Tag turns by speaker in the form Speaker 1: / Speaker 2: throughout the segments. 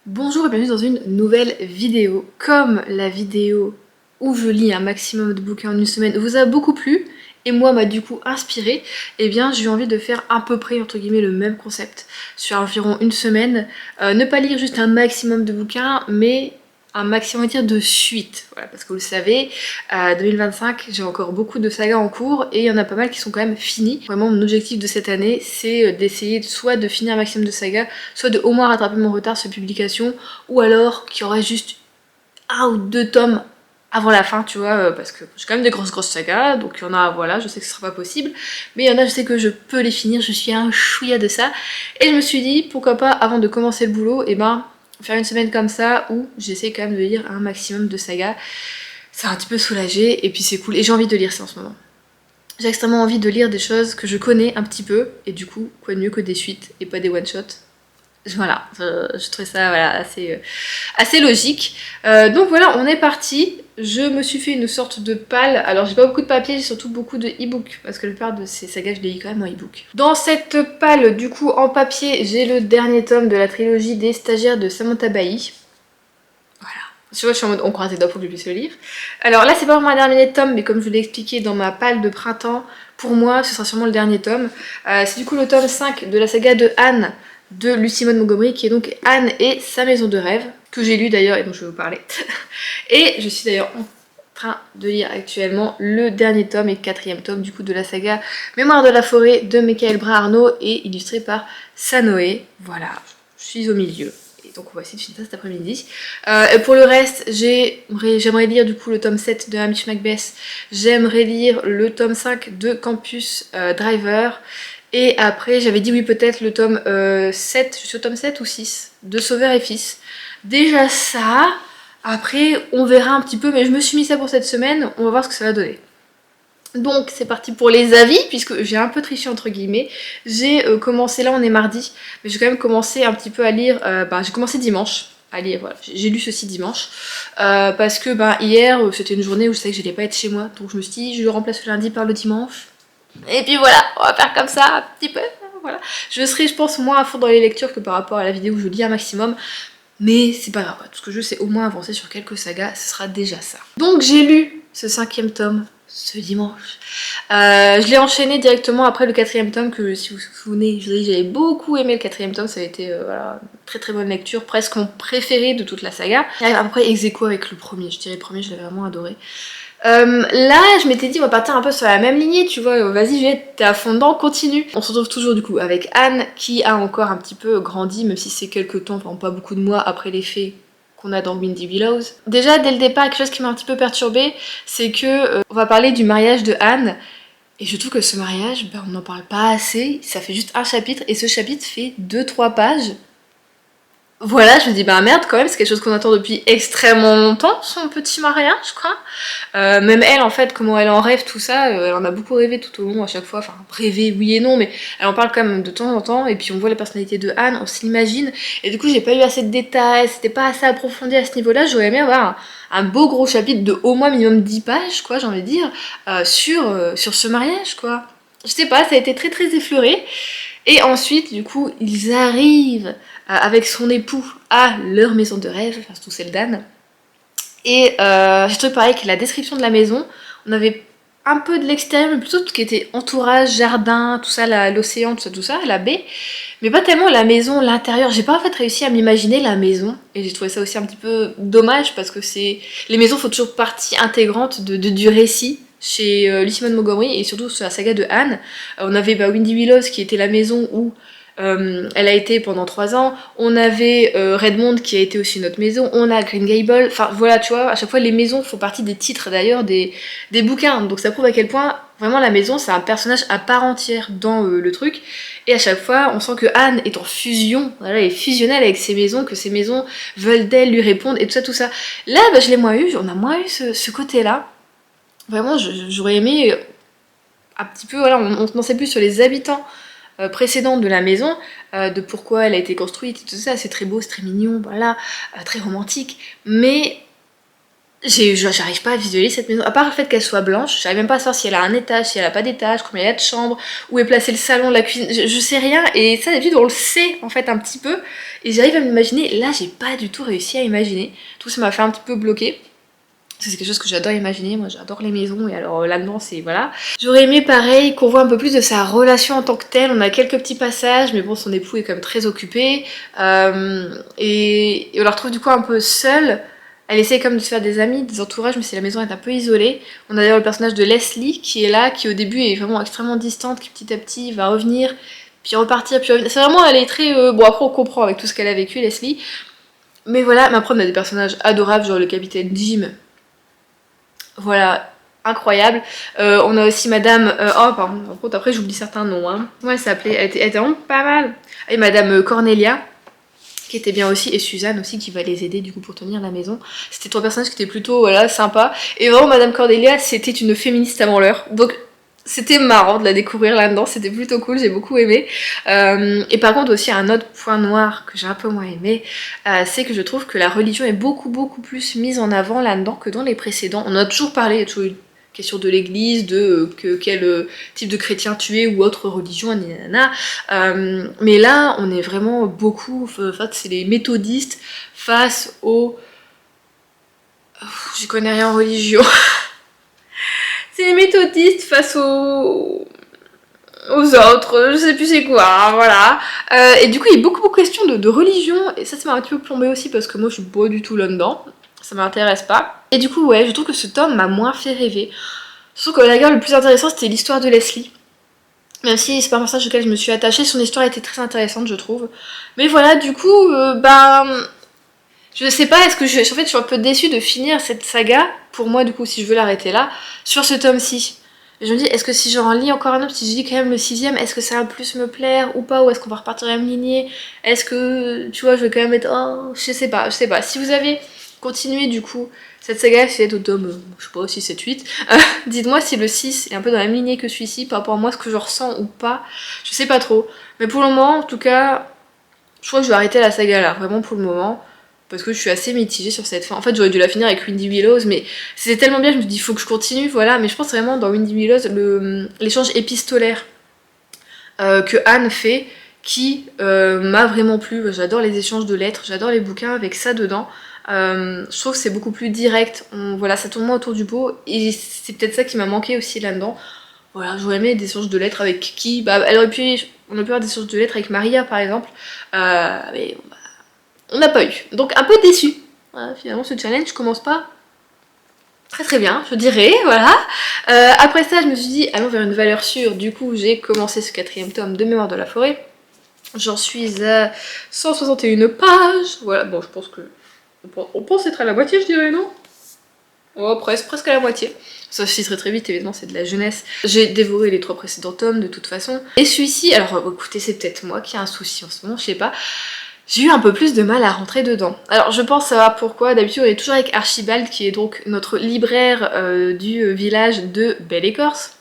Speaker 1: Bonjour et bienvenue dans une nouvelle vidéo. Comme la vidéo où je lis un maximum de bouquins en une semaine vous a beaucoup plu et moi m'a du coup inspiré, eh bien j'ai eu envie de faire à peu près entre guillemets le même concept sur environ une semaine. Ne pas lire juste un maximum de bouquins mais un maximum de suite. Voilà, parce que vous le savez, 2025 j'ai encore beaucoup de sagas en cours et il y en a pas mal qui sont quand même finis. Vraiment mon objectif de cette année c'est d'essayer soit de finir un maximum de sagas, soit de au moins rattraper mon retard sur publication, ou alors qu'il y aurait juste un ou deux tomes avant la fin, tu vois, parce que j'ai quand même des grosses sagas, donc il y en a, voilà, je sais que ce sera pas possible, mais il y en a, je sais que je peux les finir, je suis un chouïa de ça, et je me suis dit, pourquoi pas, avant de commencer le boulot, et ben, faire une semaine comme ça, où j'essaie quand même de lire un maximum de sagas, ça a un petit peu soulagé, et puis c'est cool, et j'ai envie de lire ça en ce moment. J'ai extrêmement envie de lire des choses que je connais un petit peu, et du coup, quoi de mieux que des suites, et pas des one-shots. Voilà, je trouvais ça voilà, assez logique. Donc voilà, on est parti. Je me suis fait une sorte de palle. Alors j'ai pas beaucoup de papier, j'ai surtout beaucoup de e-book, parce que la plupart de ces sagas je les lis quand même en e-book. Dans cette palle, du coup, en papier, j'ai le dernier tome de la trilogie des stagiaires de Samantha Bailly. Voilà. Tu vois, je suis en mode on croise les doigts pour que je puisse le lire. Alors là, c'est pas vraiment un dernier tome, mais comme je l'ai expliqué dans ma palle de printemps, pour moi, ce sera sûrement le dernier tome. C'est du coup le tome 5 de la saga de Anne de Lucy Maud Montgomery, qui est donc Anne et sa maison de rêve, que j'ai lu d'ailleurs et dont je vais vous parler. Et je suis d'ailleurs en train de lire actuellement le dernier tome et quatrième tome du coup de la saga Mémoire de la forêt de Michael Bras-Arnaud et illustré par Sanoé. Voilà, je suis au milieu. Et donc on va essayer de finir ça cet après-midi. Pour le reste, j'aimerais lire du coup le tome 7 de Hamish Macbeth. J'aimerais lire le tome 5 de Campus Driver. Et après, j'avais dit oui, peut-être le tome 7, je suis au tome 7 ou 6, de Sauveur et Fils. Déjà ça, après on verra un petit peu, mais je me suis mis ça pour cette semaine, on va voir ce que ça va donner. Donc c'est parti pour les avis, puisque j'ai un peu triché entre guillemets. J'ai commencé, là on est mardi, mais j'ai quand même commencé un petit peu à lire, j'ai commencé dimanche à lire, voilà. J'ai lu ceci dimanche, parce que hier c'était une journée où je savais que j'allais pas être chez moi, donc je me suis dit je le remplace le lundi par le dimanche. Et puis voilà, on va faire comme ça un petit peu. Voilà. Je serai, je pense, moins à fond dans les lectures que par rapport à la vidéo où je lis un maximum. Mais c'est pas grave, tout ce que je veux, c'est au moins avancer sur quelques sagas, ce sera déjà ça. Donc j'ai lu ce 5e tome ce dimanche. Je l'ai enchaîné directement après le 4e tome, que si vous vous souvenez, j'avais beaucoup aimé le 4e tome, ça a été voilà, très bonne lecture, presque mon préféré de toute la saga. Et après ex aequo avec le premier, je dirais le premier, je l'avais vraiment adoré. Là, je m'étais dit, on va partir un peu sur la même lignée, tu vois, vas-y Juliette, t'es à fond dedans, continue. On se retrouve toujours du coup avec Anne, qui a encore un petit peu grandi, même si c'est quelques temps, enfin pas beaucoup de mois après les faits qu'on a dans Windy Willows. Déjà, dès le départ, quelque chose qui m'a un petit peu perturbée, c'est que on va parler du mariage de Anne, et je trouve que ce mariage, on n'en parle pas assez, ça fait juste un chapitre, et ce chapitre fait 2-3 pages. Voilà, je me dis merde quand même, c'est quelque chose qu'on attend depuis extrêmement longtemps, son petit mariage, je crois. Même elle, en fait, comment elle en rêve, tout ça, elle en a beaucoup rêvé tout au long, à chaque fois. Enfin, rêvé, oui et non, mais elle en parle quand même de temps en temps. Et puis on voit la personnalité de Anne, on s'imagine. Et du coup, j'ai pas eu assez de détails, c'était pas assez approfondi à ce niveau-là. J'aurais aimé avoir un beau gros chapitre de au moins minimum 10 pages, quoi, j'ai envie de dire, sur ce mariage, quoi. Je sais pas, ça a été très effleuré. Et ensuite, du coup, ils arrivent avec son époux à leur maison de rêve, enfin surtout celle d'Anne. Et j'ai trouvé pareil que la description de la maison, on avait un peu de l'extérieur, mais plutôt tout ce qui était entourage, jardin, tout ça, l'océan, tout ça, la baie. Mais pas tellement la maison, l'intérieur. J'ai pas en fait réussi à m'imaginer la maison. Et j'ai trouvé ça aussi un petit peu dommage parce que les maisons font toujours partie intégrante du récit chez Lucy Maud Montgomery et surtout sur la saga de Anne. On avait Windy Willows qui était la maison où elle a été pendant 3 ans. On avait Redmond qui a été aussi notre maison. On a Green Gable. Enfin voilà, tu vois, à chaque fois les maisons font partie des titres d'ailleurs des bouquins. Donc ça prouve à quel point vraiment la maison c'est un personnage à part entière dans le truc. Et à chaque fois on sent que Anne est en fusion, voilà, elle est fusionnelle avec ses maisons, que ses maisons veulent d'elle, lui répondre et tout ça, tout ça. Là je l'ai moins eu, on a moins eu ce côté-là. Vraiment j'aurais aimé un petit peu, voilà, on en sait plus sur les habitants précédente de la maison, de pourquoi elle a été construite et tout ça, c'est très beau, c'est très mignon, voilà, très romantique, mais J'arrive pas à visualiser cette maison, à part le fait qu'elle soit blanche, j'arrive même pas à savoir si elle a un étage, si elle a pas d'étage, combien il y a de chambres, où est placé le salon, la cuisine, je sais rien, et ça d'habitude on le sait en fait un petit peu, et j'arrive à m'imaginer, là j'ai pas du tout réussi à imaginer, tout ça m'a fait un petit peu bloquer. C'est quelque chose que j'adore imaginer, moi j'adore les maisons et alors là-dedans c'est voilà. J'aurais aimé pareil qu'on voit un peu plus de sa relation en tant que telle, on a quelques petits passages mais bon son époux est quand même très occupé et on la retrouve du coup un peu seule. Elle essaie comme de se faire des amis, des entourages mais si la maison est un peu isolée. On a d'ailleurs le personnage de Leslie qui est là, qui au début est vraiment extrêmement distante, qui petit à petit va revenir, puis repartir, puis revenir. C'est vraiment, elle est très... Bon après on comprend avec tout ce qu'elle a vécu Leslie. Mais voilà, mais après on a des personnages adorables genre le capitaine Jim. Voilà, incroyable. On a aussi Madame... oh, pardon, par contre, après j'oublie certains noms. Hein. Comment elle s'appelait, elle était vraiment pas mal. Et Madame Cornelia, qui était bien aussi, et Suzanne aussi, qui va les aider du coup pour tenir la maison. C'était trois personnages qui étaient plutôt voilà, sympas. Et vraiment, Madame Cornelia, c'était une féministe avant l'heure. Donc, c'était marrant de la découvrir là-dedans, c'était plutôt cool, j'ai beaucoup aimé. Et par contre aussi un autre point noir que j'ai un peu moins aimé, c'est que je trouve que la religion est beaucoup plus mise en avant là-dedans que dans les précédents. On a toujours parlé, il y a toujours une question de l'église, de quel type de chrétien tu es ou autre religion, nanana. Mais là on est vraiment beaucoup, en fait c'est les méthodistes face aux... J'y connais rien en religion. C'est les méthodistes face aux autres, je sais plus c'est quoi, voilà. Et du coup, il y a beaucoup de questions de religion, et ça m'a un petit peu plombé aussi parce que moi je suis pas du tout là-dedans, ça m'intéresse pas. Et du coup, ouais, je trouve que ce tome m'a moins fait rêver. Surtout que la guerre le plus intéressant c'était l'histoire de Leslie. Même si c'est pas un personnage auquel je me suis attachée, son histoire était très intéressante, je trouve. Mais voilà, du coup, je sais pas, est-ce que en fait, je suis un peu déçue de finir cette saga, pour moi, du coup, si je veux l'arrêter là, sur ce tome-ci. Je me dis, est-ce que si j'en lis encore un autre, si je lis quand même le sixième, est-ce que ça va plus me plaire ou pas, ou est-ce qu'on va repartir à la même lignée? Est-ce que, tu vois, je vais quand même être, oh, je sais pas, je sais pas. Si vous avez continué, du coup, cette saga, si vous êtes au tome, je sais pas, 6, 7, 8, dites-moi si le 6 est un peu dans la même lignée que celui-ci, par rapport à moi, ce que je ressens ou pas, je sais pas trop. Mais pour le moment, en tout cas, je crois que je vais arrêter la saga là, vraiment pour le moment. Parce que je suis assez mitigée sur cette fin. En fait, j'aurais dû la finir avec Windy Willows, mais c'était tellement bien, je me dis, il faut que je continue, voilà. Mais je pense vraiment dans Windy Willows, l'échange épistolaire que Anne fait, qui m'a vraiment plu. J'adore les échanges de lettres, j'adore les bouquins avec ça dedans. Je trouve que c'est beaucoup plus direct. Voilà, ça tourne moins autour du pot, et c'est peut-être ça qui m'a manqué aussi là-dedans. Voilà, j'aurais aimé des échanges de lettres avec qui. Bah, on aurait pu avoir des échanges de lettres avec Maria, par exemple. Mais bon, bah, on n'a pas eu. Donc un peu déçu. Voilà, finalement, ce challenge commence pas très bien, je dirais, voilà. Après ça, je me suis dit, allons vers une valeur sûre. Du coup, j'ai commencé ce quatrième tome de Mémoire de la forêt. J'en suis à 161 pages. Voilà, bon, je pense que... On pense être à la moitié, je dirais, non? Oh, presque à la moitié. Ça se filtre très vite, évidemment, c'est de la jeunesse. J'ai dévoré les 3 précédents tomes, de toute façon. Et celui-ci, alors écoutez, c'est peut-être moi qui ai un souci en ce moment, je sais pas. J'ai eu un peu plus de mal à rentrer dedans. Alors je pense savoir pourquoi, d'habitude on est toujours avec Archibald qui est donc notre libraire du village de Belle-Écorce.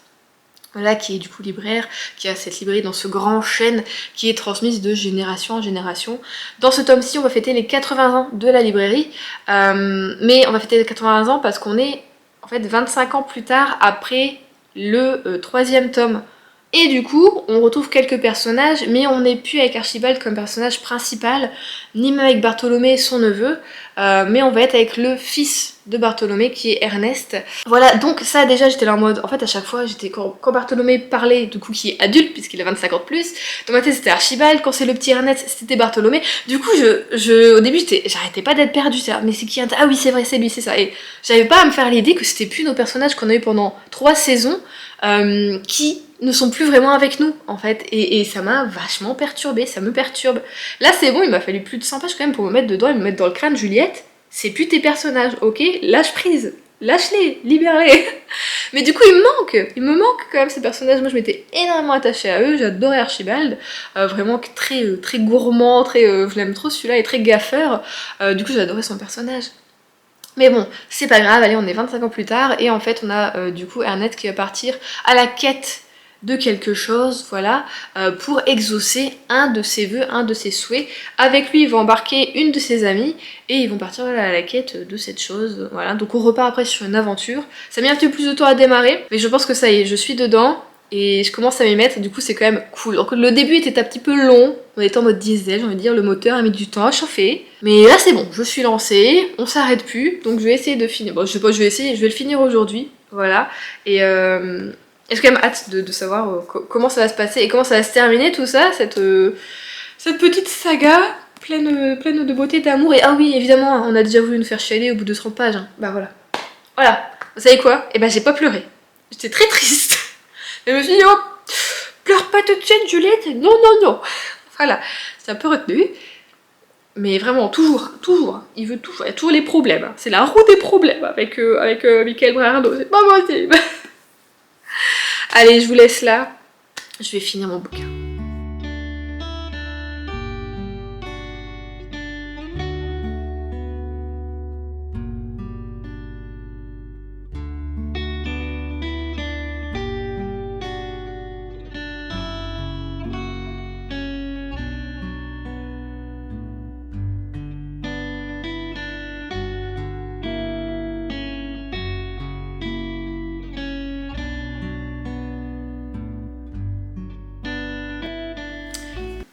Speaker 1: Voilà, qui est du coup libraire, qui a cette librairie dans ce grand chêne qui est transmise de génération en génération. Dans ce tome-ci, on va fêter les 80 ans de la librairie, mais on va fêter les 80 ans parce qu'on est en fait 25 ans plus tard après le 3e tome. Et du coup, on retrouve quelques personnages, mais on n'est plus avec Archibald comme personnage principal, ni même avec Bartholomé, son neveu, mais on va être avec le fils de Bartholomé qui est Ernest. Voilà, donc ça déjà j'étais là en mode, en fait à chaque fois quand Bartholomé parlait, du coup qui est adulte puisqu'il a 25 ans de plus, dans ma tête c'était Archibald, quand c'est le petit Ernest c'était Bartholomé, du coup au début j'arrêtais pas d'être perdue, mais c'est qui? Ah oui c'est vrai, c'est lui, c'est ça, et j'avais pas à me faire l'idée que c'était plus nos personnages qu'on a eu pendant 3 saisons, qui ne sont plus vraiment avec nous en fait, et ça m'a vachement perturbée, ça me perturbe. Là c'est bon, il m'a fallu plus de 100 pages quand même pour me mettre dedans et me mettre dans le crâne, Juliette, c'est plus tes personnages, ok? Lâche prise, lâche-les, libère-les. Mais du coup il me manque quand même ces personnages, moi je m'étais énormément attachée à eux, j'adorais Archibald, vraiment très gourmand, je l'aime trop celui-là, et très gaffeur, du coup j'adorais son personnage. Mais bon, c'est pas grave, allez, on est 25 ans plus tard, et en fait, on a du coup Ernest qui va partir à la quête de quelque chose, voilà, pour exaucer un de ses vœux, un de ses souhaits. Avec lui, il va embarquer une de ses amies et ils vont partir voilà, à la quête de cette chose, voilà. Donc on repart après sur une aventure. Ça met un petit peu plus de temps à démarrer, mais je pense que ça y est, je suis dedans et je commence à m'y mettre, du coup c'est quand même cool. Donc le début était un petit peu long, on était en mode diesel, j'ai envie de dire, le moteur a mis du temps à chauffer. Mais là c'est bon, je suis lancée, on s'arrête plus, donc je vais essayer de finir. Bon, je sais pas, je vais essayer, je vais le finir aujourd'hui, voilà. Et j'ai quand même hâte de savoir comment ça va se passer et comment ça va se terminer tout ça, cette petite saga pleine de beauté, d'amour. Et ah oui, évidemment, on a déjà voulu nous faire chialer au bout de 30 pages. Hein. Bah voilà. Voilà. Vous savez quoi? Et ben j'ai pas pleuré. J'étais très triste. Et je me suis dit, oh, pleure pas tout de suite, Juliette. Non, non, non. Voilà. C'est un peu retenu. Mais vraiment, toujours, il veut toujours, il y a toujours les problèmes. Hein. C'est la roue des problèmes avec Michael Brardo. C'est pas possible. Allez, je vous laisse là. Je vais finir mon bouquin.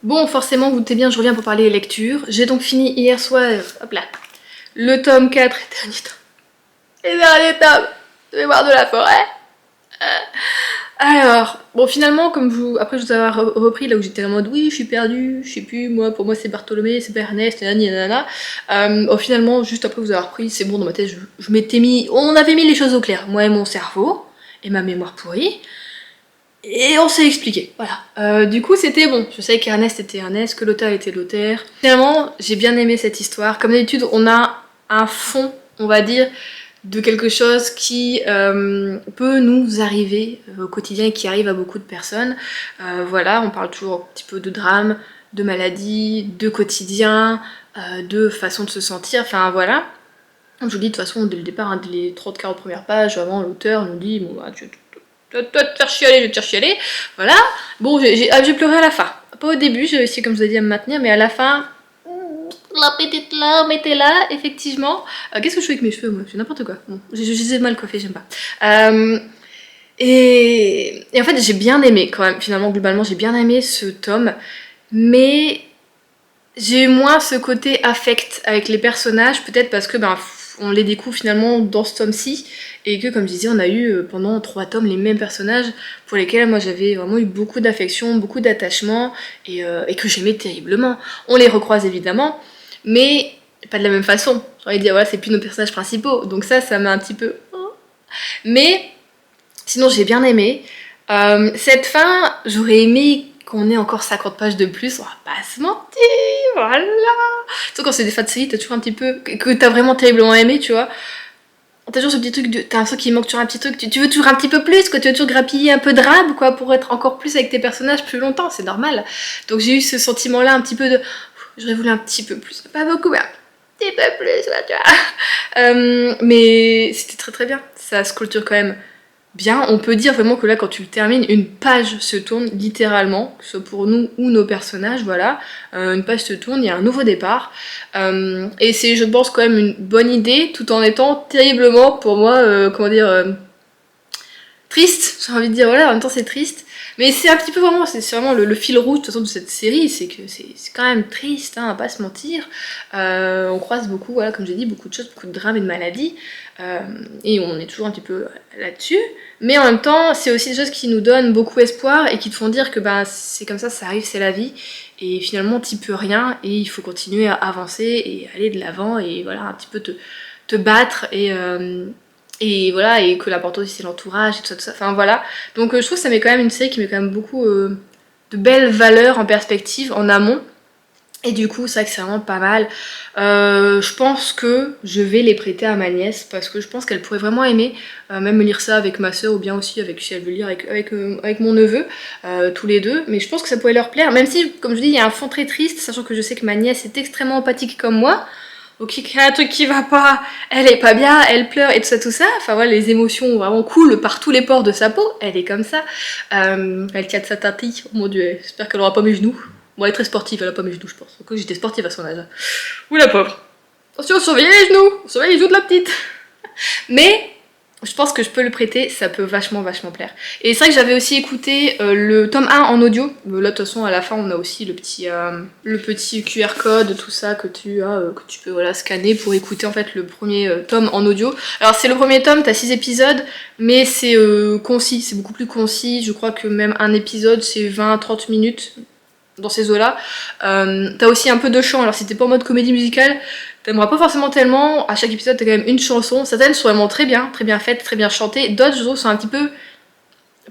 Speaker 1: Bon, forcément, vous doutez bien, je reviens pour parler lecture. J'ai donc fini hier soir, hop là, le tome 4 et dernier tome. Et dernier tome de Mémoire de la forêt. Alors, bon, finalement, comme après je vous avoir repris là où j'étais en mode oui, je suis perdue, je sais plus, moi, pour moi c'est Bartholomé, c'est pas Ernest, nanana. Finalement, juste après vous avoir repris, c'est bon, dans ma tête, je m'étais mis, on avait mis les choses au clair, moi et mon cerveau, et ma mémoire pourrie. Et on s'est expliqué, voilà. Du coup, c'était bon. Je savais qu'Ernest était Ernest, que l'auteur était l'auteur. Finalement, j'ai bien aimé cette histoire. Comme d'habitude, on a un fond, on va dire, de quelque chose qui peut nous arriver au quotidien et qui arrive à beaucoup de personnes. Voilà, on parle toujours un petit peu de drame, de maladie, de quotidien, de façon de se sentir, enfin voilà. Comme je vous dis, de toute façon, dès le départ, hein, dès les 30-40 premières pages, vraiment, l'auteur nous dit, bon, bah, tu vas te faire chialer, je vais te faire chialer, voilà. Bon, j'ai pleuré à la fin. Pas au début, j'ai réussi, comme je vous ai dit, à me maintenir, mais à la fin, la petite larme était là, effectivement. Qu'est-ce que je fais avec mes cheveux, moi? Je fais n'importe quoi. Bon, je les ai mal coiffés, j'aime pas. Et en fait, j'ai bien aimé, quand même, finalement, globalement, j'ai bien aimé ce tome, mais j'ai eu moins ce côté affect avec les personnages, peut-être parce que, ben, on les découvre finalement dans ce tome-ci, et que, comme je disais, on a eu pendant 3 tomes les mêmes personnages pour lesquels moi j'avais vraiment eu beaucoup d'affection, beaucoup d'attachement, et que j'aimais terriblement. On les recroise évidemment, mais pas de la même façon. J'ai envie de dire, voilà, c'est plus nos personnages principaux, donc ça m'a un petit peu... Mais, sinon j'ai bien aimé. Cette fin, j'aurais aimé qu'on ait encore 50 pages de plus, on va pas se mentir, voilà. Surtout quand c'est des fins de série, t'as toujours un petit peu... que t'as vraiment terriblement aimé, tu vois. T'as toujours ce petit truc de... T'as l'impression qu'il manque toujours un petit truc, tu veux toujours un petit peu plus, quoi, tu veux toujours grappiller un peu de rab, quoi, pour être encore plus avec tes personnages plus longtemps, c'est normal. Donc j'ai eu ce sentiment-là un petit peu de... J'aurais voulu un petit peu plus, pas beaucoup, mais un petit peu plus, là, tu vois. Mais c'était très très bien, ça se clôture quand même bien. On peut dire vraiment que là, quand tu le termines, une page se tourne littéralement, que ce soit pour nous ou nos personnages, voilà. Une page se tourne, il y a un nouveau départ. Et c'est, je pense, quand même une bonne idée, tout en étant terriblement, pour moi, comment dire, triste. J'ai envie de dire, voilà, en même temps c'est triste. Mais c'est un petit peu vraiment, c'est vraiment le fil rouge de toute façon de cette série, c'est que c'est quand même triste, hein, on va pas se mentir. On croise beaucoup, voilà, comme j'ai dit, beaucoup de choses, beaucoup de drames et de maladies. Et on est toujours un petit peu là-dessus. Mais en même temps, c'est aussi des choses qui nous donnent beaucoup espoir et qui te font dire que bah, c'est comme ça arrive, c'est la vie. Et finalement, t'y peux rien et il faut continuer à avancer et aller de l'avant et voilà, un petit peu te battre et voilà, et que l'important aussi c'est l'entourage et tout ça, enfin voilà. Donc je trouve que ça met quand même une série qui met quand même beaucoup de belles valeurs en perspective, en amont. Et du coup, c'est vrai que c'est vraiment pas mal. Je pense que je vais les prêter à ma nièce parce que je pense qu'elle pourrait vraiment aimer, même lire ça avec ma soeur ou bien aussi avec, si elle veut lire avec mon neveu, tous les deux. Mais je pense que ça pourrait leur plaire, même si, comme je dis, il y a un fond très triste, sachant que je sais que ma nièce est extrêmement empathique comme moi. donc il y a un truc qui va pas, elle est pas bien, elle pleure et tout ça, enfin voilà, les émotions vraiment coulent par tous les pores de sa peau, elle est comme ça, elle tient de sa tatille, oh mon dieu, j'espère qu'elle aura pas mes genoux, bon elle est très sportive, elle a pas mes genoux je pense, donc j'étais sportive à son âge, ouh la pauvre, attention surveillez les genoux, surveillez les genoux de la petite, mais je pense que je peux le prêter, ça peut vachement plaire. Et c'est vrai que j'avais aussi écouté le tome 1 en audio. Là de toute façon à la fin on a aussi le petit QR code, tout ça que tu peux voilà, scanner pour écouter en fait le premier tome en audio. Alors c'est le premier tome, t'as 6 épisodes, mais c'est concis, c'est beaucoup plus concis. Je crois que même un épisode c'est 20-30 minutes dans ces eaux-là. T'as aussi un peu de chant, alors si t'es pas en mode comédie musicale, t'aimeras pas forcément tellement, à chaque épisode t'as quand même une chanson, certaines sont vraiment très bien faites, très bien chantées, d'autres je trouve sont un petit peu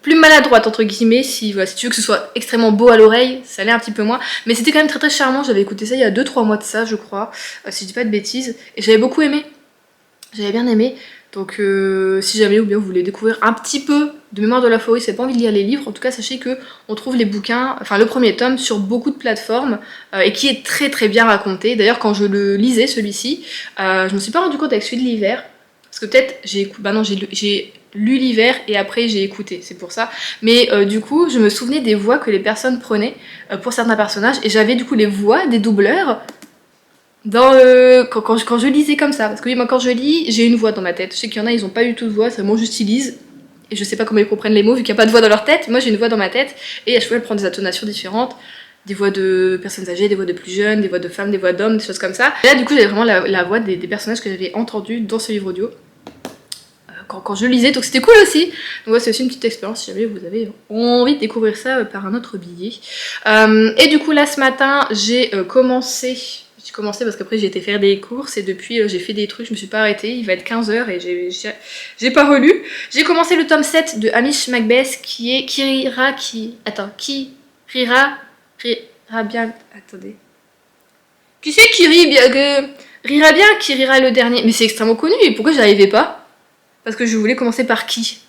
Speaker 1: plus maladroites entre guillemets, si tu veux que ce soit extrêmement beau à l'oreille, ça l'est un petit peu moins, mais c'était quand même très charmant, j'avais écouté ça il y a 2-3 mois de ça je crois, si je dis pas de bêtises, et j'avais beaucoup aimé, j'avais bien aimé, donc si jamais ou bien vous voulez découvrir un petit peu de Mémoire de la Forêt, si vous n'avez pas envie de lire les livres, en tout cas sachez que on trouve les bouquins, enfin le premier tome sur beaucoup de plateformes et qui est très bien raconté. D'ailleurs quand je le lisais celui-ci, je me suis pas rendu compte avec celui de l'hiver, parce que peut-être j'ai lu l'hiver et après j'ai écouté, c'est pour ça. Mais du coup je me souvenais des voix que les personnes prenaient pour certains personnages et j'avais du coup les voix des doubleurs quand je lisais comme ça, parce que oui, moi quand je lis, j'ai une voix dans ma tête. Je sais qu'il y en a, ils ont pas du tout de voix, c'est vraiment juste ils lisent. Et je sais pas comment ils comprennent les mots vu qu'il n'y a pas de voix dans leur tête. Moi j'ai une voix dans ma tête et à chaque fois elle prend des intonations différentes. Des voix de personnes âgées, des voix de plus jeunes, des voix de femmes, des voix d'hommes, des choses comme ça. Et là du coup j'avais vraiment la voix des personnages que j'avais entendus dans ce livre audio. Quand je lisais, donc c'était cool aussi. Donc ouais, c'est aussi une petite expérience si jamais vous avez envie de découvrir ça par un autre billet. Et du coup là ce matin j'ai commencé parce qu'après j'ai été faire des courses et depuis j'ai fait des trucs, je me suis pas arrêtée, il va être 15h et j'ai pas relu. J'ai commencé le tome 7 de Hamish Macbeth qui est qui rira bien, attendez. Qui c'est qui rit bien, rira bien, qui rira le dernier, mais c'est extrêmement connu et pourquoi j'arrivais pas? Parce que je voulais commencer par qui?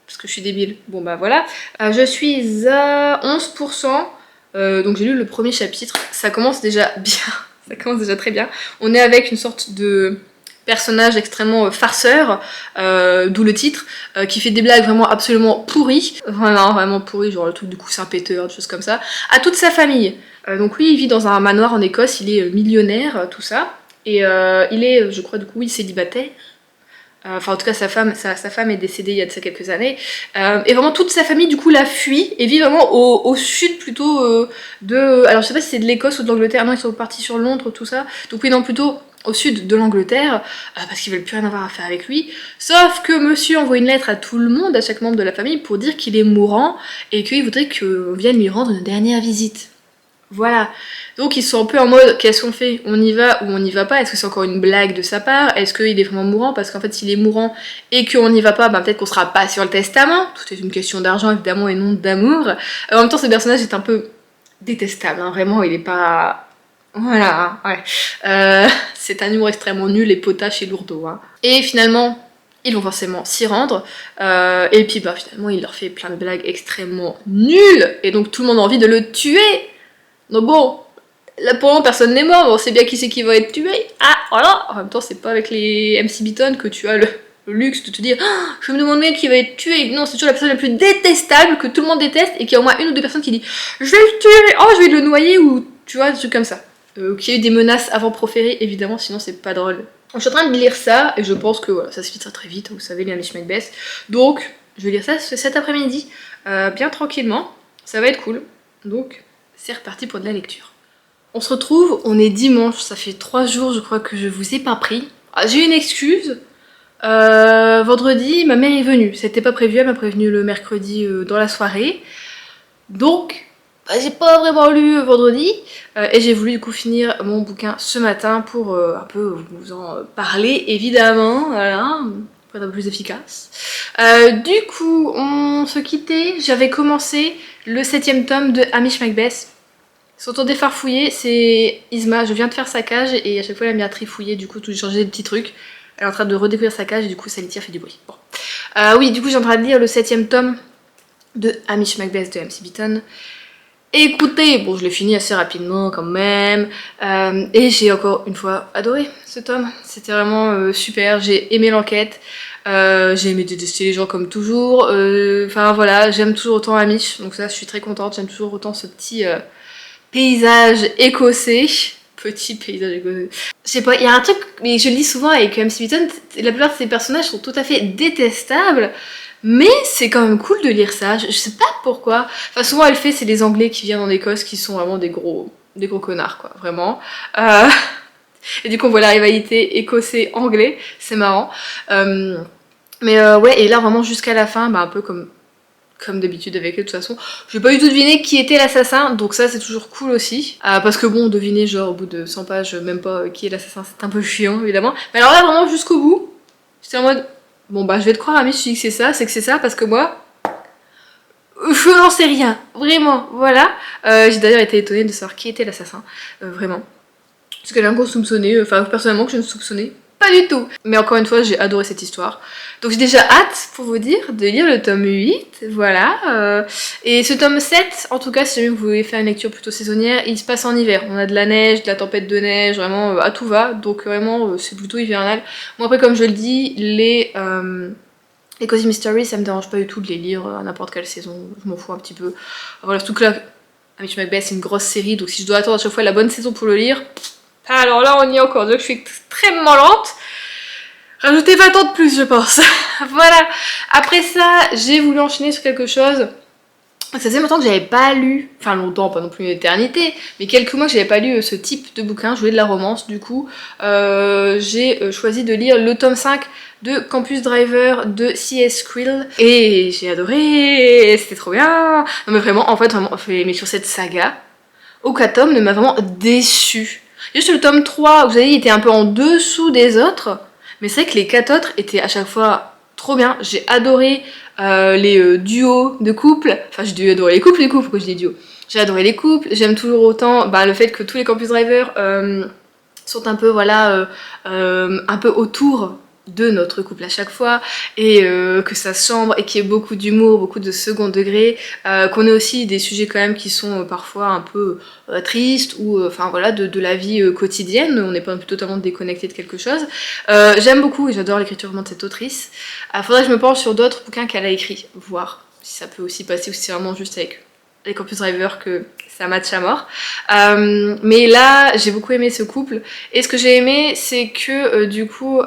Speaker 1: Parce que je suis débile. Bon bah voilà. Je suis à 11%. Donc j'ai lu le premier chapitre. Ça commence déjà bien. Ça commence déjà très bien. On est avec une sorte de personnage extrêmement farceur, d'où le titre, qui fait des blagues vraiment absolument pourries. Vraiment pourries, genre le truc du coussin péteur, des choses comme ça. À toute sa famille. Donc lui il vit dans un manoir en Écosse, il est millionnaire, tout ça. Et il est, je crois du coup, oui, célibataire. Enfin en tout cas sa femme est décédée il y a de ça quelques années, et vraiment toute sa famille du coup la fuit et vit vraiment au sud plutôt alors je sais pas si c'est de l'Écosse ou de l'Angleterre, non ils sont partis sur Londres tout ça, donc oui non plutôt au sud de l'Angleterre, parce qu'ils veulent plus rien avoir à faire avec lui, sauf que monsieur envoie une lettre à tout le monde, à chaque membre de la famille pour dire qu'il est mourant et qu'il voudrait qu'on vienne lui rendre une dernière visite. Voilà, donc ils sont un peu en mode qu'est-ce qu'on fait? On y va ou on n'y va pas? Est-ce que c'est encore une blague de sa part? Est-ce qu'il est vraiment mourant? Parce qu'en fait s'il est mourant et qu'on n'y va pas, ben peut-être qu'on sera pas sur le testament. Tout est une question d'argent évidemment et non d'amour. En même temps ce personnage est un peu détestable, hein. Vraiment il est pas... Voilà, ouais. C'est un humour extrêmement nul et potache et lourdeau. Hein. Et finalement, ils vont forcément s'y rendre. Et puis bah finalement il leur fait plein de blagues extrêmement nulles. Et donc tout le monde a envie de le tuer. Donc bon, là pour le moment personne n'est mort, mais on sait bien qui c'est qui va être tué. Ah voilà. En même temps c'est pas avec les MC Beaton que tu as le luxe de te dire oh, je me demande qui va être tué. Non, c'est toujours la personne la plus détestable que tout le monde déteste et qu'il y a au moins une ou deux personnes qui disent je vais le tuer, oh je vais le noyer ou tu vois des trucs comme ça. Qu'il y ait eu des menaces avant proférées évidemment, sinon c'est pas drôle. Je suis en train de lire ça et je pense que voilà, ça se finira très vite, vous savez les Hamish Macbeth. Donc je vais lire ça cet après-midi, bien tranquillement, ça va être cool. Donc c'est reparti pour de la lecture. On se retrouve, on est dimanche, ça fait 3 jours je crois que je vous ai pas pris. Ah, j'ai une excuse, vendredi ma mère est venue, c'était pas prévu, elle m'a prévenu le mercredi dans la soirée. Donc bah, j'ai pas vraiment lu vendredi et j'ai voulu du coup finir mon bouquin ce matin pour un peu vous en parler évidemment, voilà, pour être un peu plus efficace. Du coup on se quittait, j'avais commencé le 7ème tome de Hamish Macbeth. Son tour défarfouillé, c'est Isma, je viens de faire sa cage et à chaque fois elle a mis à trifouiller, du coup tout changer des petits trucs. Elle est en train de redécouvrir sa cage et du coup sa litière fait du bruit. Bon. Oui, du coup j'ai en train de lire le 7ème tome de Hamish Macbeth de MC Beaton. Écoutez, bon, je l'ai fini assez rapidement quand même, et j'ai encore une fois adoré ce tome. C'était vraiment super, j'ai aimé l'enquête, j'ai aimé détester les gens comme toujours, enfin voilà, j'aime toujours autant Amish, donc ça je suis très contente, j'aime toujours autant ce petit paysage écossais. Petit paysage écossais. Je sais pas, il y a un truc, mais je le dis souvent avec M. Smithson, la plupart de ces personnages sont tout à fait détestables, mais c'est quand même cool de lire ça, je sais pas pourquoi. Enfin souvent elle fait, c'est les Anglais qui viennent en Écosse qui sont vraiment des gros connards quoi, vraiment. Euh, et du coup on voit la rivalité écossais-anglais, c'est marrant. Ouais, et là vraiment jusqu'à la fin, bah un peu comme d'habitude avec eux de toute façon. J'ai pas du tout deviné qui était l'assassin, donc ça c'est toujours cool aussi. Parce que bon, deviner genre au bout de 100 pages, même pas qui est l'assassin, c'est un peu chiant évidemment. Mais alors là vraiment jusqu'au bout, j'étais en mode, bon bah je vais te croire Ami, je dis que c'est que c'est ça, parce que moi, je n'en sais rien, vraiment, voilà. J'ai d'ailleurs été étonnée de savoir qui était l'assassin, vraiment. Parce qu'elle a encore soupçonné, enfin personnellement que je ne soupçonnais pas du tout. Mais encore une fois, j'ai adoré cette histoire. Donc j'ai déjà hâte, pour vous dire, de lire le tome 8, voilà. Et ce tome 7, en tout cas, si vous voulez faire une lecture plutôt saisonnière, il se passe en hiver. On a de la neige, de la tempête de neige, vraiment à tout va. Donc vraiment, c'est plutôt hivernal. Moi après, comme je le dis, les Cozy Mysteries, ça me dérange pas du tout de les lire à n'importe quelle saison, je m'en fous un petit peu. Voilà, surtout que là, Amish Macbeth c'est une grosse série, donc si je dois attendre à chaque fois la bonne saison pour le lire, alors là on y est encore, donc je suis extrêmement lente. Rajoutez 20 ans de plus je pense. Voilà, après ça, j'ai voulu enchaîner sur quelque chose. Ça faisait longtemps que j'avais pas lu, enfin longtemps, pas non plus une éternité, mais quelques mois que j'avais pas lu ce type de bouquin, je voulais de la romance, du coup j'ai choisi de lire le tome 5 de Campus Driver de C.S. Krill, et j'ai adoré, c'était trop bien. Non mais vraiment, en fait, vraiment, mais sur cette saga, aucun tome ne m'a vraiment déçu. Juste le tome 3, vous savez, il était un peu en dessous des autres, mais c'est vrai que les 4 autres étaient à chaque fois trop bien, j'ai adoré les duos de couples, enfin j'ai adoré les couples du coup, pourquoi je dis duos, j'ai adoré les couples, j'aime toujours autant le fait que tous les campus drivers sont un peu voilà un peu autour de notre couple à chaque fois, et que ça chambre et qu'il y ait beaucoup d'humour, beaucoup de second degré, qu'on ait aussi des sujets quand même qui sont parfois un peu tristes, ou enfin voilà de la vie quotidienne, on n'est pas totalement déconnecté de quelque chose. J'aime beaucoup et j'adore l'écriture vraiment de cette autrice. Faudrait que je me penche sur d'autres bouquins qu'elle a écrits, voir si ça peut aussi passer, ou si c'est vraiment juste avec les Campus Drivers que ça match à mort. Mais là, j'ai beaucoup aimé ce couple. Et ce que j'ai aimé, c'est que du coup,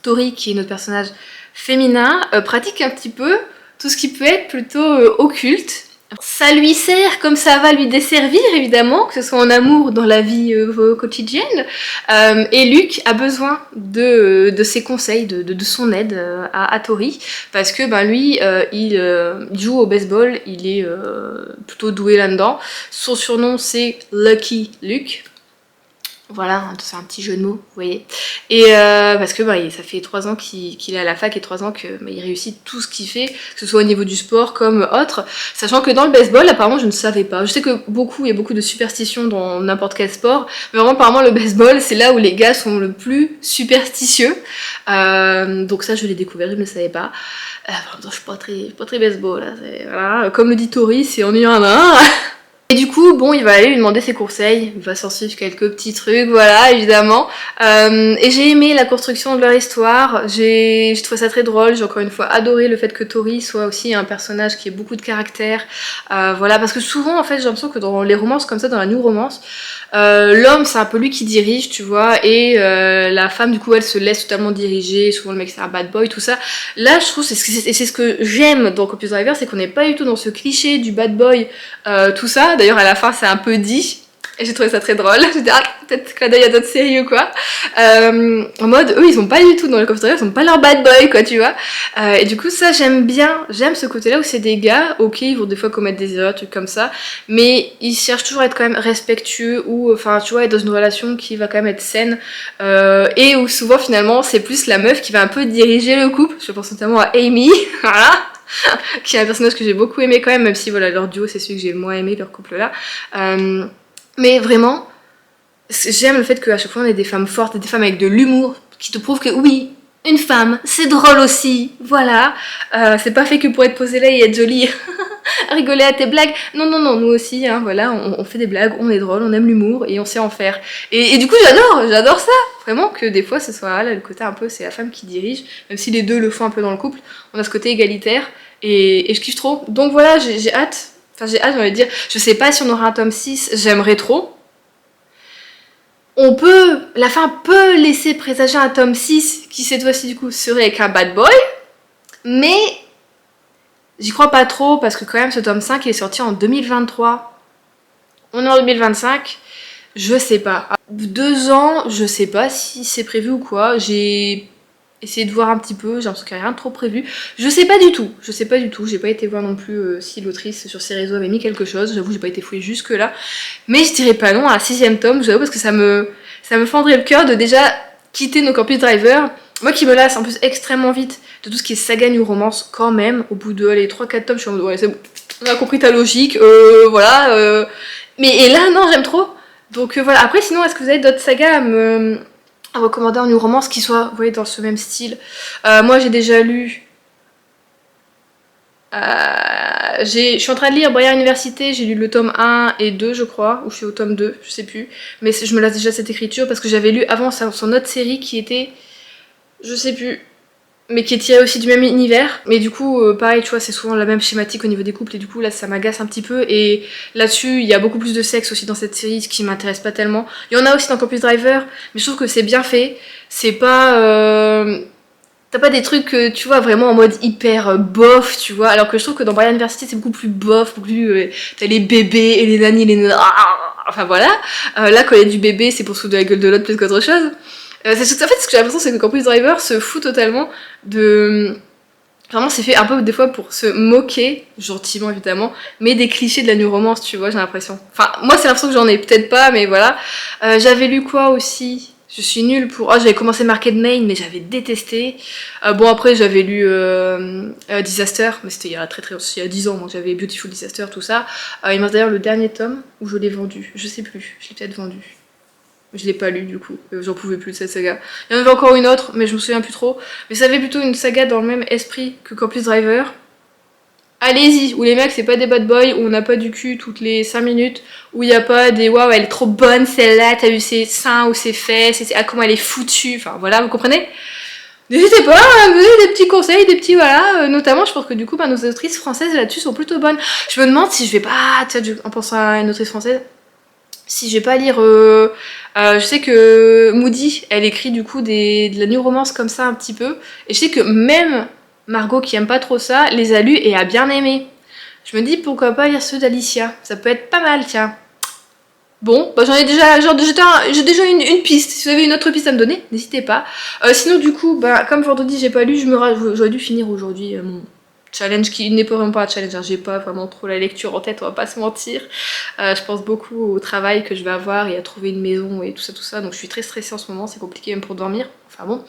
Speaker 1: Tori, qui est notre personnage féminin, pratique un petit peu tout ce qui peut être plutôt occulte. Ça lui sert comme ça va lui desservir, évidemment, que ce soit en amour, dans la vie quotidienne. Et Luke a besoin de ses conseils, de son aide à Tori, parce que lui, il joue au baseball, il est plutôt doué là-dedans. Son surnom, c'est Lucky Luke. Voilà, c'est un petit jeu de mots, vous voyez. Et parce que ça fait 3 ans qu'il est à la fac, et 3 ans qu'il réussit tout ce qu'il fait, que ce soit au niveau du sport comme autre. Sachant que dans le baseball, apparemment, je ne savais pas. Je sais que il y a beaucoup de superstitions dans n'importe quel sport, mais vraiment, apparemment, le baseball, c'est là où les gars sont le plus superstitieux. Donc ça, je l'ai découvert, je ne le savais pas. Je suis pas très baseball, là. Voilà. Comme le dit Tori, c'est ennuyant à main. Et du coup, bon, il va aller lui demander ses conseils, il va s'en suivre quelques petits trucs, voilà, évidemment. Et j'ai aimé la construction de leur histoire, j'ai trouvé ça très drôle, j'ai encore une fois adoré le fait que Tori soit aussi un personnage qui ait beaucoup de caractère, voilà, parce que souvent, en fait, j'ai l'impression que dans les romances comme ça, dans la new romance, l'homme, c'est un peu lui qui dirige, tu vois, et la femme, du coup, elle se laisse totalement diriger, souvent le mec c'est un bad boy, tout ça. Là, je trouve, c'est ce que j'aime dans Campus Driver, c'est qu'on n'est pas du tout dans ce cliché du bad boy, tout ça. D'ailleurs, à la fin, c'est un peu dit. Et j'ai trouvé ça très drôle. J'ai dit, peut-être que là, il y a d'autres séries ou quoi. En mode, eux, ils sont pas du tout dans le Campus Driver, ils sont pas leur bad boy, quoi, tu vois. Et du coup, ça, j'aime bien. J'aime ce côté-là où c'est des gars, ok, ils vont des fois commettre des erreurs, trucs comme ça, mais ils cherchent toujours à être quand même respectueux, ou, enfin, tu vois, être dans une relation qui va quand même être saine. Et où souvent, finalement, c'est plus la meuf qui va un peu diriger le couple. Je pense notamment à Amy, voilà. Qui est un personnage que j'ai beaucoup aimé quand même si voilà, leur duo c'est celui que j'ai le moins aimé, leur couple là. Mais vraiment, j'aime le fait qu'à chaque fois on ait des femmes fortes, des femmes avec de l'humour, qui te prouvent que oui, une femme, c'est drôle aussi, voilà. C'est pas fait que pour être posée là et être jolie. à rigoler à tes blagues. Non, non, non, nous aussi, hein, voilà, on fait des blagues, on est drôle, on aime l'humour et on sait en faire. Et du coup, j'adore ça. Vraiment que des fois, ce soit là, le côté un peu, c'est la femme qui dirige, même si les deux le font un peu dans le couple, on a ce côté égalitaire et je kiffe trop. Donc voilà, j'ai hâte. Enfin, j'ai hâte, j'ai envie de dire. Je sais pas si on aura un tome 6, j'aimerais trop. La fin peut laisser présager un tome 6 qui cette fois-ci du coup serait avec un bad boy, mais j'y crois pas trop parce que quand même ce tome 5 est sorti en 2023. On est en 2025, je sais pas. 2 ans, je sais pas si c'est prévu ou quoi. J'ai essayé de voir un petit peu, j'ai l'impression qu'il n'y a rien de trop prévu. Je sais pas du tout, j'ai pas été voir non plus si l'autrice sur ses réseaux avait mis quelque chose, j'avoue j'ai pas été fouillée jusque là. Mais je dirais pas non à un 6ème tome, j'avoue parce que ça me fendrait le cœur de déjà quitter nos campus driver. Moi qui me lasse en plus extrêmement vite de tout ce qui est saga new romance quand même, au bout de 3-4 tomes je suis en mode ouais c'est bon, on a compris ta logique, voilà. Mais et là non j'aime trop. Donc voilà, après sinon est-ce que vous avez d'autres sagas à recommander en new romance qui soit, vous voyez, dans ce même style. Moi j'ai déjà lu je suis en train de lire Briar Université, j'ai lu le tome 1 et 2 je crois, ou je suis au tome 2, je sais plus, mais je me lasse déjà cette écriture parce que j'avais lu avant son autre série qui était, je sais plus, mais qui est tirée aussi du même univers, mais du coup pareil tu vois c'est souvent la même schématique au niveau des couples et du coup là ça m'agace un petit peu et là-dessus il y a beaucoup plus de sexe aussi dans cette série, ce qui m'intéresse pas tellement. Il y en a aussi dans Campus Driver, mais je trouve que c'est bien fait, c'est pas... T'as pas des trucs, tu vois, vraiment en mode hyper bof, tu vois, alors que je trouve que dans Brian University c'est beaucoup plus bof, beaucoup plus... t'as les bébés et les nannies, enfin voilà. Là, quand il y a du bébé, c'est pour se foutre de la gueule de l'autre plus qu'autre chose. En fait, ce que j'ai l'impression, c'est que Campus Driver se fout totalement de... Vraiment, c'est fait un peu des fois pour se moquer, gentiment évidemment, mais des clichés de la new romance, tu vois, j'ai l'impression. Enfin, moi, c'est l'impression que j'en ai, peut-être pas, mais voilà. J'avais lu quoi aussi? Je suis nulle pour... Oh, j'avais commencé Market Main, mais j'avais détesté. Bon, après, j'avais lu Disaster, mais c'était il y a il y a 10 ans, donc j'avais Beautiful Disaster, tout ça. Il m'a d'ailleurs le dernier tome où je l'ai vendu. Je sais plus, je l'ai peut-être vendu. Je l'ai pas lu du coup, j'en pouvais plus de cette saga. Il y en avait encore une autre, mais je me souviens plus trop. Mais ça avait plutôt une saga dans le même esprit que Campus Driver. Allez-y, où les mecs c'est pas des bad boys, où on n'a pas du cul toutes les 5 minutes, où il y a pas des waouh elle est trop bonne celle-là, t'as vu ses seins ou ses fesses, comment elle est foutue, enfin voilà, vous comprenez? N'hésitez pas à me donner des petits conseils, des petits voilà, notamment je pense que du coup nos autrices françaises là-dessus sont plutôt bonnes. Je me demande si je vais pas, en pensant à une autrice française, si je vais pas lire... je sais que Moody, elle écrit du coup de la new romance comme ça un petit peu. Et je sais que même Margot, qui aime pas trop ça, les a lus et a bien aimé. Je me dis pourquoi pas lire ceux d'Alicia. Ça peut être pas mal, tiens. Bon, bah j'en ai déjà... J'ai déjà une piste. Si vous avez une autre piste à me donner, n'hésitez pas. Sinon du coup, bah, comme vendredi j'ai pas lu, j'aurais dû finir aujourd'hui mon challenge qui n'est pas vraiment pas un challenge, hein. J'ai pas vraiment trop la lecture en tête, on va pas se mentir. Je pense beaucoup au travail que je vais avoir et à trouver une maison et tout ça, donc je suis très stressée en ce moment, c'est compliqué même pour dormir, enfin bon.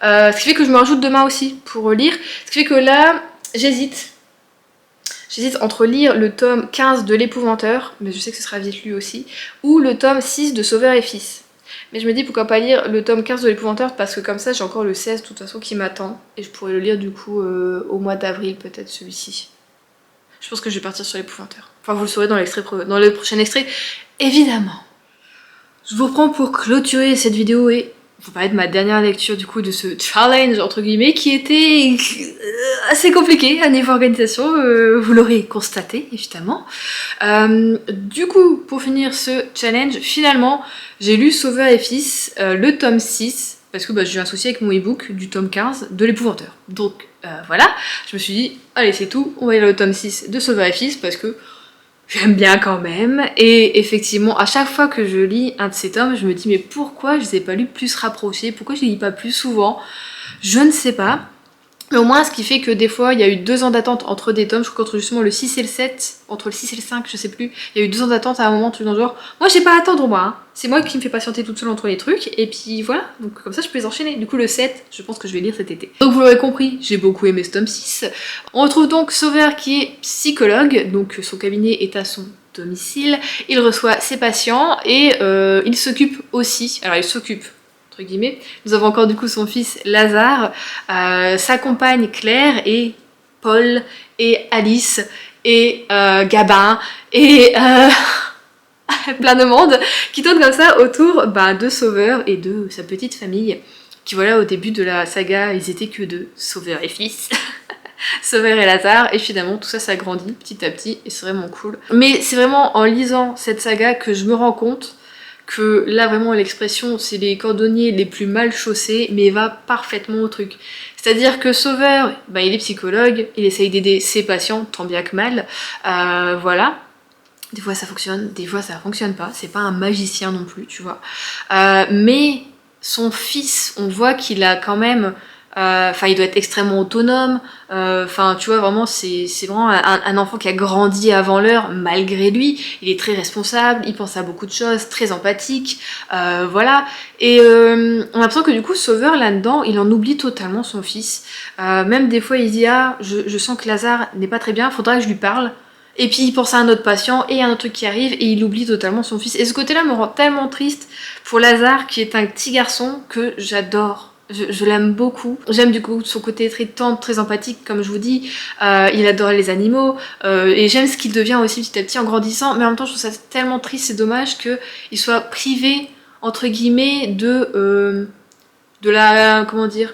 Speaker 1: Ce qui fait que je me rajoute demain aussi pour lire, ce qui fait que là, j'hésite entre lire le tome 15 de l'Épouvanteur, mais je sais que ce sera vite lu aussi, ou le tome 6 de Sauveur et Fils. Mais je me dis pourquoi pas lire le tome 15 de l'Épouvanteur parce que comme ça j'ai encore le 16 de toute façon qui m'attend et je pourrais le lire du coup au mois d'avril peut-être celui-ci. Je pense que je vais partir sur l'Épouvanteur. Enfin vous le saurez dans le prochain extrait, évidemment. Je vous reprends pour clôturer cette vidéo et vous parler de ma dernière lecture du coup de ce challenge entre guillemets qui était assez compliqué à niveau organisation, vous l'aurez constaté évidemment. Du coup pour finir ce challenge, finalement j'ai lu Sauveur et Fils, le tome 6, parce que j'ai eu un souci avec mon ebook du tome 15 de l'Épouvanteur. Donc voilà, je me suis dit, allez c'est tout, on va lire le tome 6 de Sauveur et Fils parce que j'aime bien quand même, et effectivement, à chaque fois que je lis un de ces tomes, je me dis mais pourquoi je les ai pas lus plus rapprochés, pourquoi je les lis pas plus souvent, je ne sais pas. Mais au moins, ce qui fait que des fois, il y a eu 2 ans d'attente entre des tomes, je crois qu'entre justement le 6 et le 7, entre le 6 et le 5, je sais plus, il y a eu 2 ans d'attente à un moment, tout dans le genre. Moi, j'ai pas à attendre, moi, hein. C'est moi qui me fais patienter toute seule entre les trucs, et puis voilà, donc comme ça, je peux les enchaîner. Du coup, le 7, je pense que je vais lire cet été. Donc, vous l'aurez compris, j'ai beaucoup aimé ce tome 6. On retrouve donc Sauveur qui est psychologue, donc son cabinet est à son domicile, il reçoit ses patients, et il s'occupe aussi, alors il s'occupe entre guillemets. Nous avons encore du coup son fils Lazare, sa compagne Claire et Paul et Alice et Gabin et plein de monde qui tourne comme ça autour de Sauveur et de sa petite famille qui voilà au début de la saga ils étaient que deux, Sauveur et fils. Sauveur et Lazare, et finalement tout ça s'agrandit petit à petit et c'est vraiment cool. Mais c'est vraiment en lisant cette saga que je me rends compte que là vraiment l'expression c'est les cordonniers les plus mal chaussés mais va parfaitement au truc. C'est-à-dire que Sauveur, il est psychologue, il essaye d'aider ses patients tant bien que mal, voilà. Des fois ça fonctionne, des fois ça fonctionne pas, c'est pas un magicien non plus, tu vois. Mais son fils, on voit qu'il a quand même... il doit être extrêmement autonome, tu vois, vraiment, c'est vraiment un enfant qui a grandi avant l'heure, malgré lui, il est très responsable, il pense à beaucoup de choses, très empathique, voilà, et on a l'impression que du coup, Sauveur, là-dedans, il en oublie totalement son fils, même des fois, il dit, ah, je sens que Lazare n'est pas très bien, faudra que je lui parle, et puis il pense à un autre patient et à un autre truc qui arrive et il oublie totalement son fils. Et ce côté-là me rend tellement triste pour Lazare qui est un petit garçon que j'adore. Je l'aime beaucoup. J'aime du coup son côté très tendre, très empathique, comme je vous dis. Il adore les animaux et j'aime ce qu'il devient aussi petit à petit en grandissant. Mais en même temps, je trouve ça tellement triste et dommage qu'il soit privé entre guillemets de la comment dire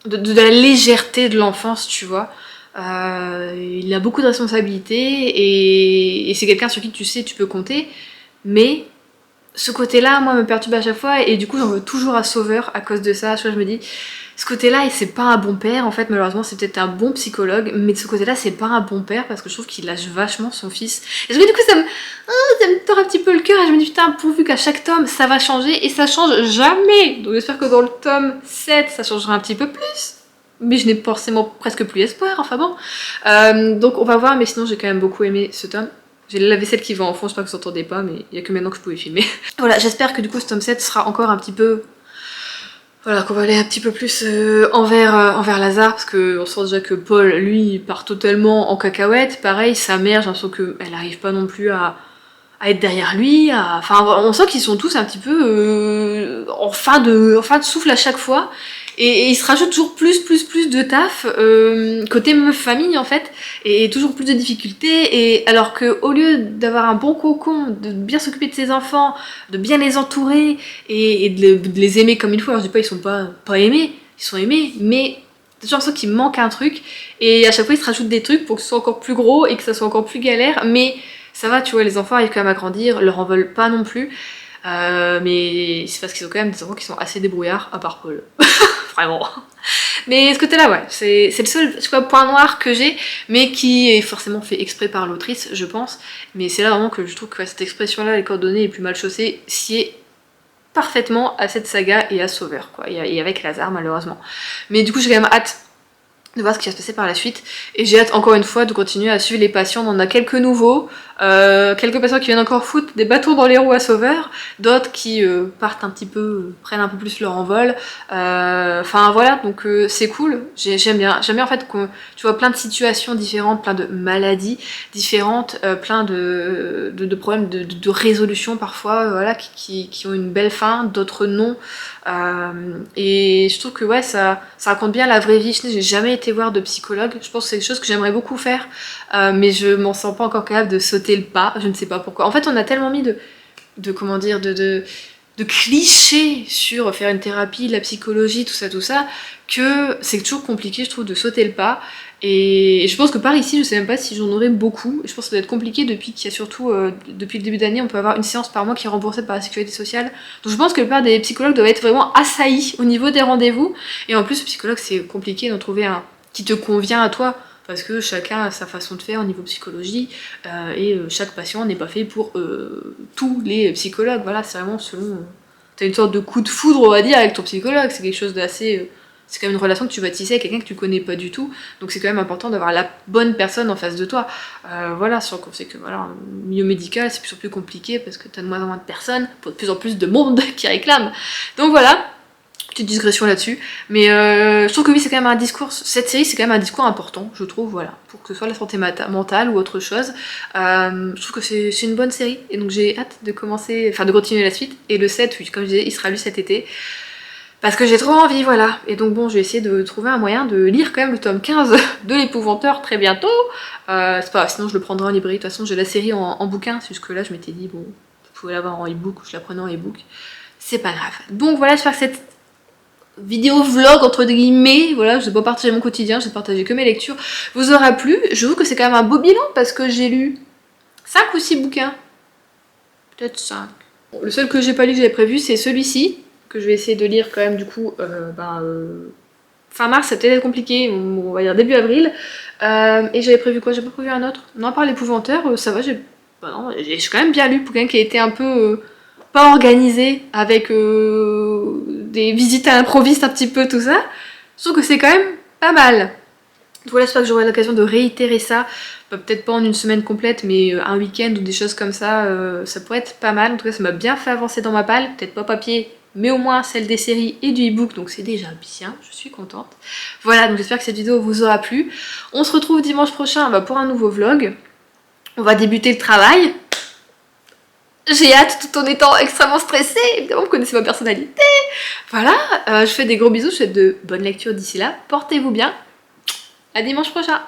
Speaker 1: de la légèreté de l'enfance, tu vois. Il a beaucoup de responsabilités et c'est quelqu'un sur qui tu sais tu peux compter, mais ce côté-là, moi, me perturbe à chaque fois et du coup, j'en veux toujours à Sauveur à cause de ça. Je me dis, ce côté-là, c'est pas un bon père. En fait, malheureusement, c'est peut-être un bon psychologue, mais de ce côté-là, c'est pas un bon père parce que je trouve qu'il lâche vachement son fils. Et du coup, ça me tord un petit peu le cœur et je me dis, putain, pourvu qu'à chaque tome, ça va changer et ça change jamais. Donc, j'espère que dans le tome 7, ça changera un petit peu plus. Mais je n'ai forcément presque plus espoir, enfin bon. Donc on va voir, mais sinon j'ai quand même beaucoup aimé ce tome. J'ai la vaisselle qui va en fond, j'espère que vous entendez pas, mais il y a que maintenant que je pouvais filmer. Voilà, j'espère que du coup ce tome 7 sera encore un petit peu... Voilà, qu'on va aller un petit peu plus envers Lazare, parce qu'on sent déjà que Paul, lui, part totalement en cacahuète. Pareil, sa mère, j'ai l'impression qu'elle n'arrive pas non plus à être derrière lui. Enfin, on sent qu'ils sont tous un petit peu en fin de souffle à chaque fois. Et il se rajoute toujours plus de taf côté meuf famille en fait, et toujours plus de difficultés. Et alors que au lieu d'avoir un bon cocon, de bien s'occuper de ses enfants, de bien les entourer et de les aimer comme il faut. Alors je dis pas ils sont pas aimés, ils sont aimés, mais j'ai l'impression qu'il manque un truc. Et à chaque fois il se rajoute des trucs pour que ce soit encore plus gros et que ça soit encore plus galère. Mais ça va, tu vois, les enfants arrivent quand même à grandir, leur en veulent pas non plus. Mais c'est parce qu'ils ont quand même des enfants qui sont assez débrouillards, à part Paul. Vraiment. Mais ce côté-là, ouais, c'est le seul point noir que j'ai, mais qui est forcément fait exprès par l'autrice, je pense. Mais c'est là vraiment que je trouve que cette expression-là, les coordonnées les plus mal chaussées, sied parfaitement à cette saga et à Sauveur, quoi. Et avec Lazare, malheureusement. Mais du coup, j'ai quand même hâte de voir ce qui va se passer par la suite. Et j'ai hâte encore une fois de continuer à suivre les patients. On en a quelques nouveaux, quelques patients qui viennent encore foutre des bâtons dans les roues à Sauveur, d'autres qui partent un petit peu, prennent un peu plus leur envol. Enfin voilà, donc c'est cool. J'aime bien en fait que tu vois plein de situations différentes, plein de maladies différentes, plein de problèmes de résolution parfois, voilà, qui ont une belle fin, d'autres non. Et je trouve que ouais, ça raconte bien la vraie vie. J'ai jamais été voir de psychologue. Je pense que c'est quelque chose que j'aimerais beaucoup faire, mais je m'en sens pas encore capable de sauter le pas. Je ne sais pas pourquoi. En fait, on a tellement mis de comment dire, de clichés sur faire une thérapie, la psychologie, tout ça, que c'est toujours compliqué, je trouve, de sauter le pas. Et je pense que par ici, je sais même pas si j'en aurai beaucoup. Je pense que ça doit être compliqué depuis qu'il y a surtout, depuis le début d'année, on peut avoir une séance par mois qui est remboursée par la sécurité sociale. Donc je pense que le plupart des psychologues doivent être vraiment assaillis au niveau des rendez-vous. Et en plus, le psychologue, c'est compliqué d'en trouver un qui te convient à toi. Parce que chacun a sa façon de faire au niveau psychologie, et chaque patient n'est pas fait pour tous les psychologues. Voilà, c'est vraiment selon... T'as une sorte de coup de foudre, on va dire, avec ton psychologue. C'est quelque chose d'assez... c'est quand même une relation que tu vas tisser avec quelqu'un que tu connais pas du tout. Donc c'est quand même important d'avoir la bonne personne en face de toi. Voilà, sûr qu'on sait que voilà, le milieu médical, c'est plus compliqué parce que t'as de moins en moins de personnes, pour de plus en plus de monde qui réclament. Donc voilà. Petite digression là-dessus, mais je trouve que oui, c'est quand même un discours, cette série c'est quand même un discours important, je trouve, voilà, pour que ce soit la santé mentale ou autre chose. Je trouve que c'est une bonne série, et donc j'ai hâte de commencer, enfin de continuer la suite, et le 7, oui, comme je disais, il sera lu cet été, Parce que j'ai trop envie, voilà. Et donc bon, je vais essayer de trouver un moyen de lire quand même le tome 15 de l'Épouvanteur très bientôt. C'est pas grave, sinon je le prendrai en librairie. De toute façon, j'ai la série en bouquin. C'est juste que là, je m'étais dit, bon, je pouvais l'avoir en e-book, je la prenais en e-book. C'est pas grave. Donc voilà, j'espère que cette vidéo vlog entre guillemets, voilà, je vais pas partager mon quotidien, je vais partager que mes lectures, vous aura plu. Je trouve que c'est quand même un beau bilan parce que j'ai lu 5 ou 6 bouquins. Peut-être 5. Bon, le seul que j'ai pas lu que j'avais prévu, c'est celui-ci, que je vais essayer de lire quand même du coup fin mars, c'est peut-être compliqué, on va dire début avril. Et j'avais prévu quoi? J'ai pas prévu un autre. Non, à part l'Épouvanteur, ça va, j'ai quand même bien lu, bouquin qui a été un peu pas organisé, avec des visites à l'improviste un petit peu, tout ça. Je trouve que c'est quand même pas mal. Donc voilà, j'espère que j'aurai l'occasion de réitérer ça. Peut-être pas en une semaine complète, mais un week-end ou des choses comme ça, ça pourrait être pas mal. En tout cas, ça m'a bien fait avancer dans ma palle. Peut-être pas papier, mais au moins celle des séries et du e-book, donc c'est déjà bien, je suis contente. Voilà, donc j'espère que cette vidéo vous aura plu. On se retrouve dimanche prochain pour un nouveau vlog. On va débuter le travail. J'ai hâte tout en étant extrêmement stressée, évidemment vous connaissez ma personnalité. Voilà, je fais des gros bisous, je vous souhaite de bonnes lectures d'ici là. Portez-vous bien, à dimanche prochain.